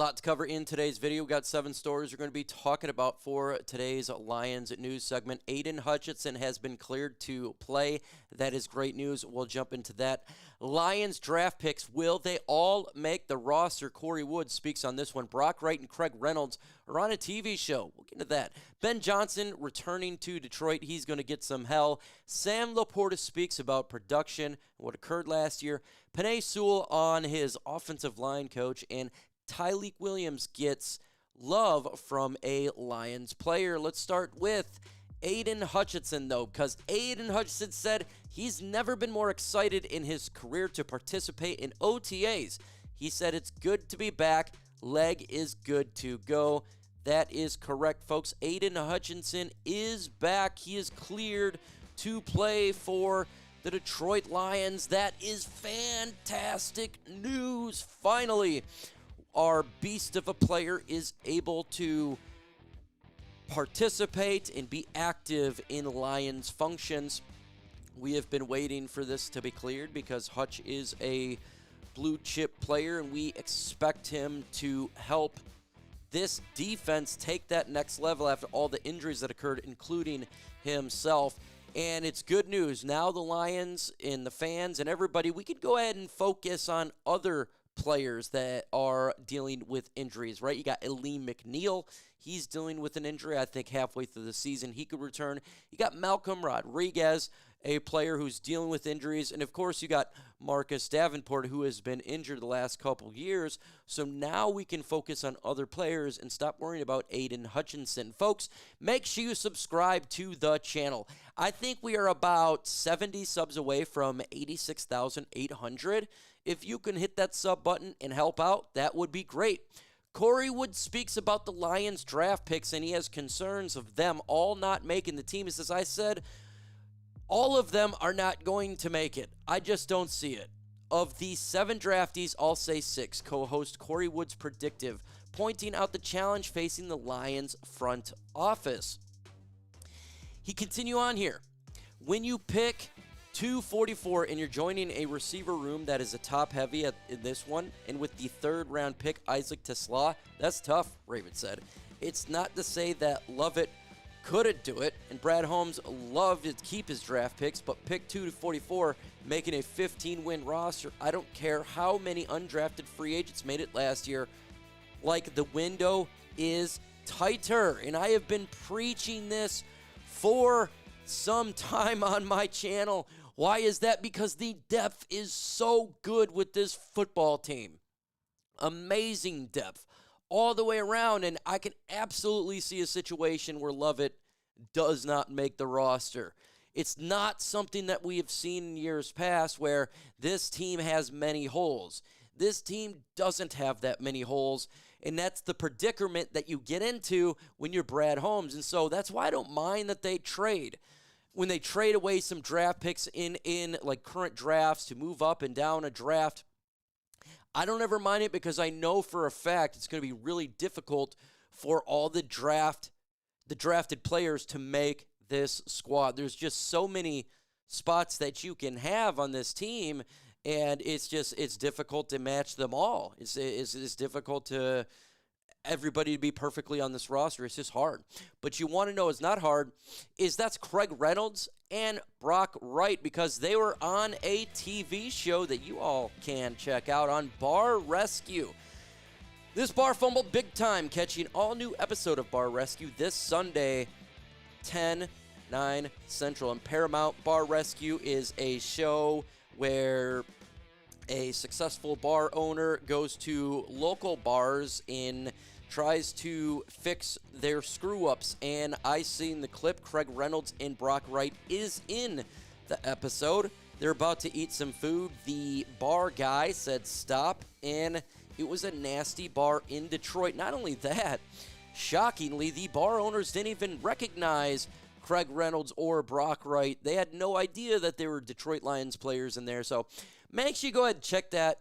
lot to cover in today's video. We've got 7 stories we're going to be talking about for today's Lions news segment. Aidan Hutchinson has been cleared to play. That is great news. We'll jump into that. Lions draft picks, will they all make the roster? Korey Woods speaks on this one. Brock Wright and Craig Reynolds are on a TV show. We'll get into that. Ben Johnson returning to Detroit. He's going to get some hell. Sam Laporta speaks about production and what occurred last year. Penei Sewell on his offensive line coach, and Tyleik Williams gets love from a Lions player. Let's start with Aidan Hutchinson, though, because Aidan Hutchinson said he's never been more excited in his career to participate in OTAs. He said it's good to be back. Leg is good to go. That is correct, folks. Aidan Hutchinson is back. He is cleared to play for the Detroit Lions. That is fantastic news. Finally, our beast of a player is able to participate and be active in Lions functions. We have been waiting for this to be cleared because Hutch is a blue chip player, and we expect him to help this defense take that next level after all the injuries that occurred, including himself. And it's good news. Now the Lions and the fans and everybody, we could go ahead and focus on other players that are dealing with injuries, right? You got Aleem McNeil. He's dealing with an injury. I think halfway through the season he could return. You got Malcolm Rodriguez, a player who's dealing with injuries. And, of course, you got Marcus Davenport, who has been injured the last couple years. So now we can focus on other players and stop worrying about Aidan Hutchinson. Folks, make sure you subscribe to the channel. I think we are about 70 subs away from 86,800. If you can hit that sub button and help out, that would be great. Korey Woods speaks about the Lions draft picks, and he has concerns of them all not making the team. He says, I said, all of them are not going to make it. I just don't see it. Of these 7 draftees, I'll say 6. Co-host Korey Woods predictive, pointing out the challenge facing the Lions front office. He continue on here. When you pick 244 and you're joining a receiver room that is a top heavy in this one, and with the 3rd round pick, Isaac TeSlaa, that's tough, Raven said. It's not to say that Lovett couldn't do it, and Brad Holmes loved to keep his draft picks, but pick 244, making a 15-win roster. I don't care how many undrafted free agents made it last year. Like, the window is tighter, and I have been preaching this for some time on my channel. Why is that? Because the depth is so good with this football team. Amazing depth all the way around, and I can absolutely see a situation where Lovett does not make the roster. It's not something that we have seen in years past where this team has many holes. This team doesn't have that many holes, and that's the predicament that you get into when you're Brad Holmes. And so that's why I don't mind that they trade. When they trade away some draft picks in like current drafts to move up and down a draft, I don't ever mind it because I know for a fact it's going to be really difficult for all the drafted players to make this squad. There's just so many spots that you can have on this team, and it's difficult to match them all. It's difficult to everybody to be perfectly on this roster. It's just hard. But you want to know it's not hard is that's Craig Reynolds and Brock Wright, because they were on a TV show that you all can check out on Bar Rescue. This bar fumbled big time, catching all new episode of Bar Rescue this Sunday, 10/9 Central. And Paramount. Bar Rescue is a show where a successful bar owner goes to local bars and tries to fix their screw-ups. And I seen the clip. Craig Reynolds and Brock Wright is in the episode. They're about to eat some food. The bar guy said stop, and it was a nasty bar in Detroit. Not only that, shockingly, the bar owners didn't even recognize Craig Reynolds or Brock Wright. They had no idea that they were Detroit Lions players in there. So make sure you go ahead and check that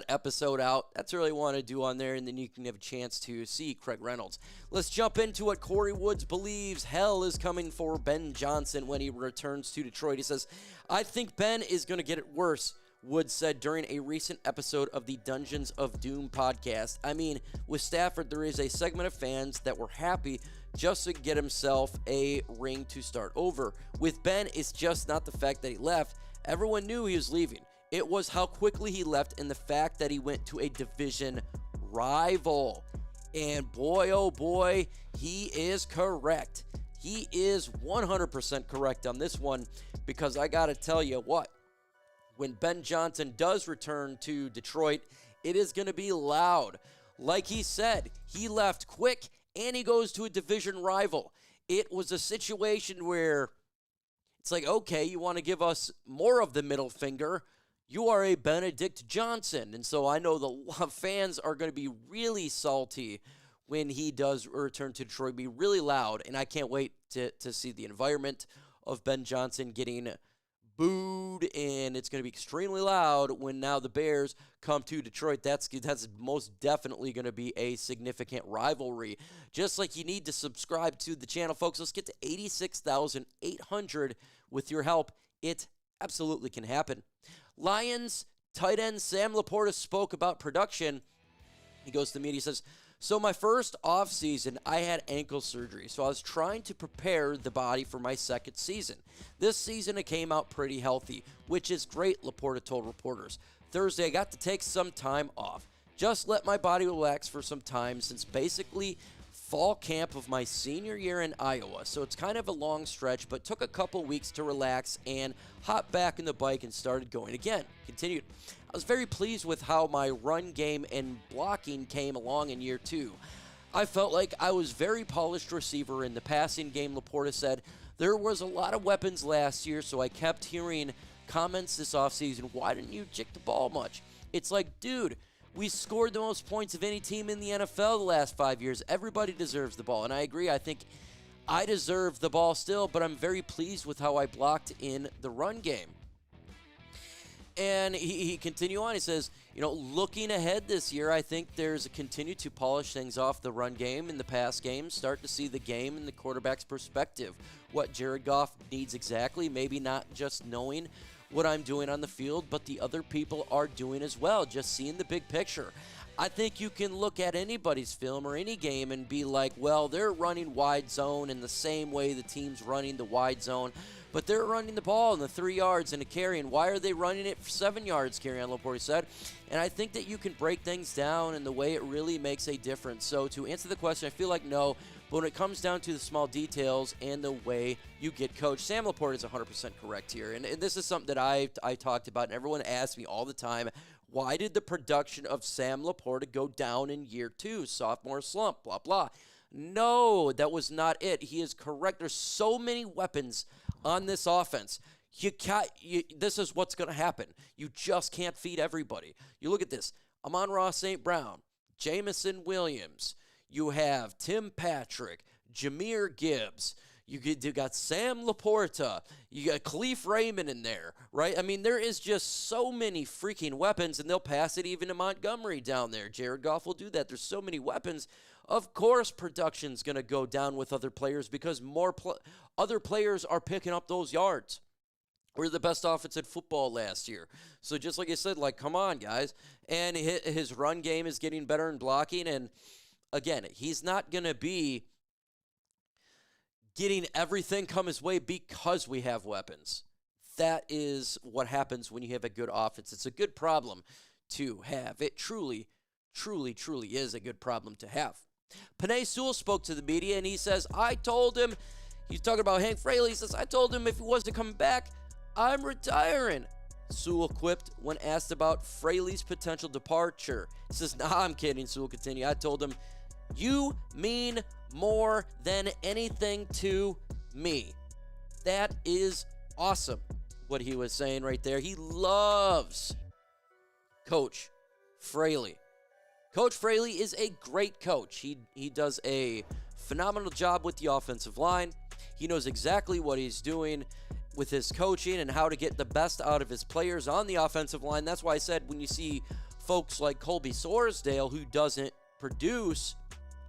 episode out. That's what I really want to do on there, and then you can have a chance to see Craig Reynolds. Let's jump into what Korey Woods believes hell is coming for Ben Johnson when he returns to Detroit. He says, I think Ben is going to get it worse. Woods said during a recent episode of the Dungeons of Doom podcast. I mean, with Stafford, there is a segment of fans that were happy just to get himself a ring to start over. With Ben, it's just not the fact that he left. Everyone knew he was leaving. It was how quickly he left and the fact that he went to a division rival. And boy, oh boy, he is correct. He is 100% correct on this one, because I got to tell you what, when Ben Johnson does return to Detroit, it is going to be loud. Like he said, he left quick and he goes to a division rival. It was a situation where it's like, okay, you want to give us more of the middle finger. You are a Benedict Johnson. And so I know the fans are going to be really salty when he does return to Detroit, be really loud. And I can't wait to see the environment of Ben Johnson getting booed, and it's going to be extremely loud when now the Bears come to Detroit. That's most definitely going to be a significant rivalry. Just like you need to subscribe to the channel, folks. Let's get to 86,800 with your help. It absolutely can happen. Lions tight end Sam Laporta spoke about production. He goes to the media, says, so my first off season, I had ankle surgery, so I was trying to prepare the body for my second season. This season, it came out pretty healthy, which is great, Laporta told reporters. Thursday, I got to take some time off. Just let my body relax for some time since basically fall camp of my senior year in Iowa. So it's kind of a long stretch, but took a couple weeks to relax and hop back in the bike and started going again. Continued. I was very pleased with how my run game and blocking came along in year 2. I felt like I was very polished receiver in the passing game, Laporta said. There was a lot of weapons last year, so I kept hearing comments this offseason, why didn't you jick the ball much? It's like, dude, we scored the most points of any team in the NFL the last 5 years. Everybody deserves the ball, and I agree. I think I deserve the ball still, but I'm very pleased with how I blocked in the run game. And he continued on. He says, looking ahead this year, I think there's a continue to polish things off the run game and the pass game, start to see the game in the quarterback's perspective. What Jared Goff needs exactly, maybe not just knowing what I'm doing on the field, but the other people are doing as well, just seeing the big picture. I think you can look at anybody's film or any game and be like, well, they're running wide zone in the same way the team's running the wide zone, but they're running the ball in the 3 yards and a carry, and why are they running it for 7 yards, Kerryon Laporte said. And I think that you can break things down in the way it really makes a difference. So to answer the question, I feel like no, but when it comes down to the small details and the way you get coached, Sam Laporte is 100% correct here. And this is something that I talked about, and everyone asks me all the time, why did the production of Sam Laporte go down in year 2, sophomore slump, blah, blah. No, that was not it. He is correct. There's so many weapons on this offense. This is what's going to happen. You just can't feed everybody. You look at this. Amon-Ra St. Brown, Jamison Williams. You have Tim Patrick, Jahmyr Gibbs. You got Sam Laporta. You got Khalif Raymond in there, right? I mean, there is just so many freaking weapons, and they'll pass it even to Montgomery down there. Jared Goff will do that. There's so many weapons. Of course, production's going to go down with other players because other players are picking up those yards. We're the best offense in football last year. So just like I said, come on, guys. And his run game is getting better in blocking. And, again, he's not going to be getting everything come his way because we have weapons. That is what happens when you have a good offense. It's a good problem to have. It truly, truly, truly is a good problem to have. Penei Sewell spoke to the media, and he says, I told him, he's talking about Hank Fraley, he says, I told him if he wasn't coming back, I'm retiring. Sewell quipped when asked about Fraley's potential departure. He says, nah, I'm kidding, Sewell continued. I told him, you mean more than anything to me. That is awesome, what he was saying right there. He loves Coach Fraley. Coach Fraley is a great coach. He does a phenomenal job with the offensive line. He knows exactly what he's doing with his coaching and how to get the best out of his players on the offensive line. That's why I said when you see folks like Colby Sorsdale who doesn't produce,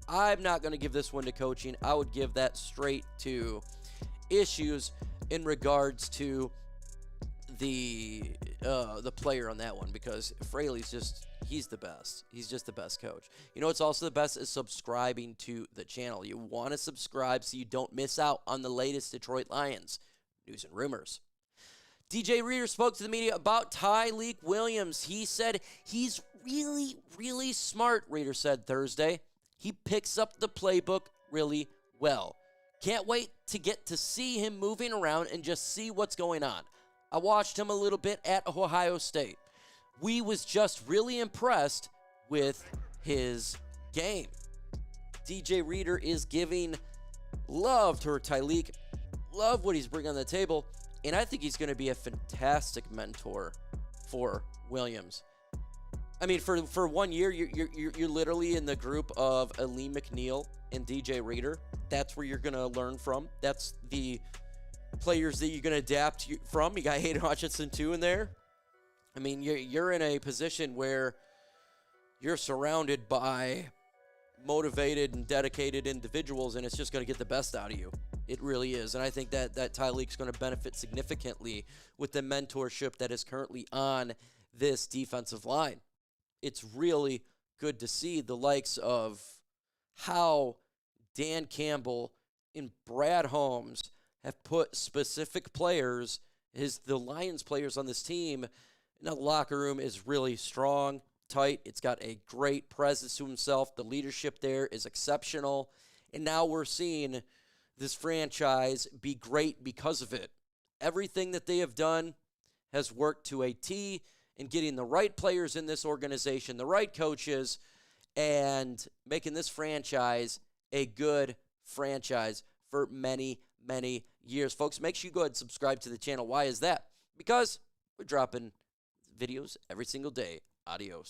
I'm not going to give this one to coaching. I would give that straight to issues in regards to the the player on that one, because Fraley's he's the best. He's just the best coach. You know what's also the best is subscribing to the channel. You want to subscribe so you don't miss out on the latest Detroit Lions news and rumors. DJ Reader spoke to the media about Tyleik Williams. He said he's really, really smart, Reader said Thursday. He picks up the playbook really well. Can't wait to get to see him moving around and just see what's going on. I watched him a little bit at Ohio State. We was just really impressed with his game. DJ Reader is giving love to Tyleik. Love what he's bringing on the table. And I think he's going to be a fantastic mentor for Williams. I mean, for 1 year, you're literally in the group of Ali McNeil and DJ Reader. That's where you're going to learn from. That's the players that you're going to adapt from. You got Aidan Hutchinson too in there. I mean, you're in a position where you're surrounded by motivated and dedicated individuals, and it's just going to get the best out of you. It really is. And I think that Tyleik's going to benefit significantly with the mentorship that is currently on this defensive line. It's really good to see the likes of how Dan Campbell and Brad Holmes have put specific players, the Lions players on this team, in the locker room is really strong, tight. It's got a great presence to himself. The leadership there is exceptional. And now we're seeing this franchise be great because of it. Everything that they have done has worked to a T in getting the right players in this organization, the right coaches, and making this franchise a good franchise for many, many years. Folks, make sure you go ahead and subscribe to the channel. Why is that? Because we're dropping videos every single day. Adios.